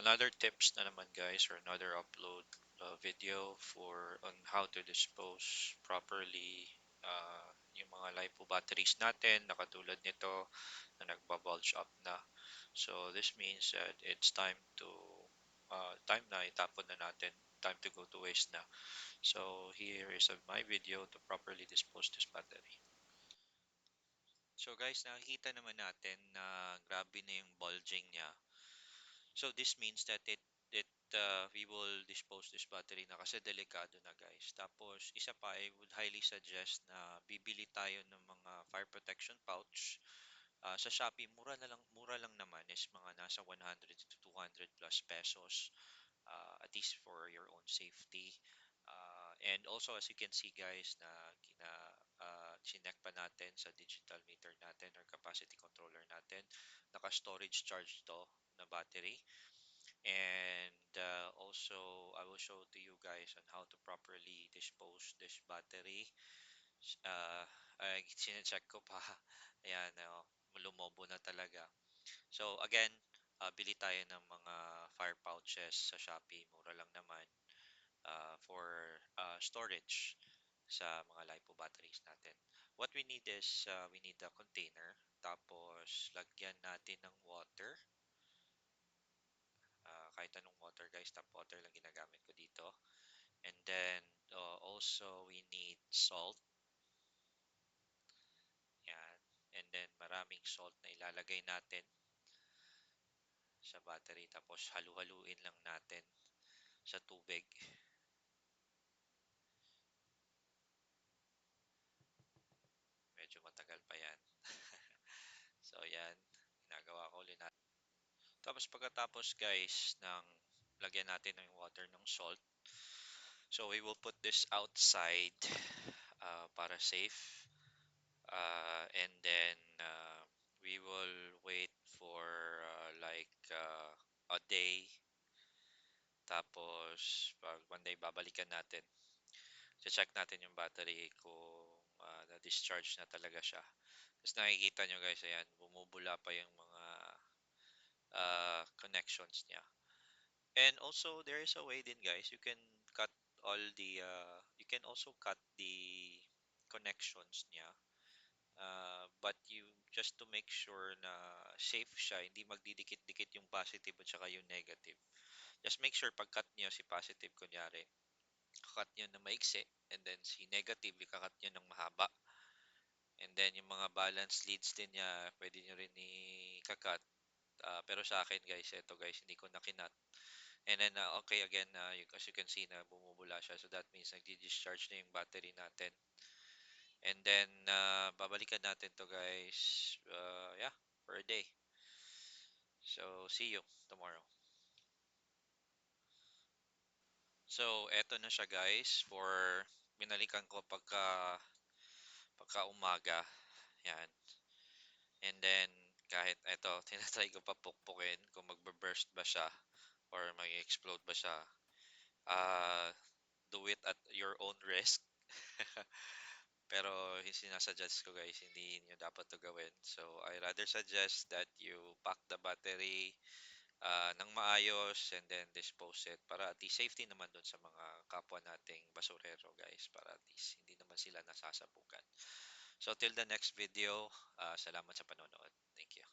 Another tips na naman guys, or another upload video for on how to dispose properly yung mga LiPo batteries natin na katulad nito na nagbabulge up na. So this means that it's time na itapon na natin, time to go to waste na. So here is my video to properly dispose this battery. So guys, nakikita naman natin na grabe na yung bulging niya. So this means that we will dispose this battery na kasi delikado na guys. Tapos isa pa, I would highly suggest na bibili tayo ng mga fire protection pouch. Sa Shopee, mura lang naman is mga nasa 100 to 200 plus pesos, at least for your own safety. And also as you can see guys na chinek pa natin sa digital meter natin or capacity controller natin, naka-storage charge to na battery. And also, I will show to you guys on how to properly dispose this battery. Sinecheck ko pa. Ayan, lumobo na talaga. So, again, bili tayo ng mga fire pouches sa Shopee. Mura lang naman for storage sa mga LiPo batteries natin. What we need is, we need a container. Tapos, lagyan natin ng water. Kahit anong water guys, tap water lang ginagamit ko dito. And then also we need salt. Yan. And then maraming salt na ilalagay natin sa battery. Tapos halu-haluin lang natin sa tubig. Medyo matagal pa yan. So yan, ginagawa ko ulit natin. Tapos pagkatapos guys, ng lagyan natin ng water ng salt. So we will put this outside para safe. And then we will wait for a day. Tapos pag one day babalikan natin, check natin yung battery kung na-discharge na talaga siya. Tapos nakikita nyo guys, ayan, bumubula pa yung mga connections niya. And also there is a way din guys, you can also cut the connections niya. But you just to make sure na safe siya, hindi magdidikit-dikit yung positive at saka yung negative. Just make sure pag-cut niyo si positive, kunyari, kakat niyo na maiksi, and then si negative, ikakat niyo ng mahaba. And then yung mga balance leads din niya, pwede niyo rin i-kakat. Pero sa akin guys, eto guys, hindi ko na kinat. And then, okay, again, as you can see na bumubula siya. So that means nagdi-discharge na yung battery natin. And then, babalikan natin to guys, yeah, for a day. So, see you tomorrow. So, eto na siya guys for binalikan ko pagka umaga. Yan. And then, kahit eto, tinatry ko pa pukpukin kung magbe-burst ba siya or mag-explode ba siya. Do it at your own risk. Pero sinasuggest ko guys, hindi niyo dapat to gawin. So, I rather suggest that you pack the battery ng maayos and then dispose it para at least safety naman dun sa mga kapwa nating basurero guys, para at least hindi naman sila nasasabukan. So till the next video, salamat sa panonood. Thank you.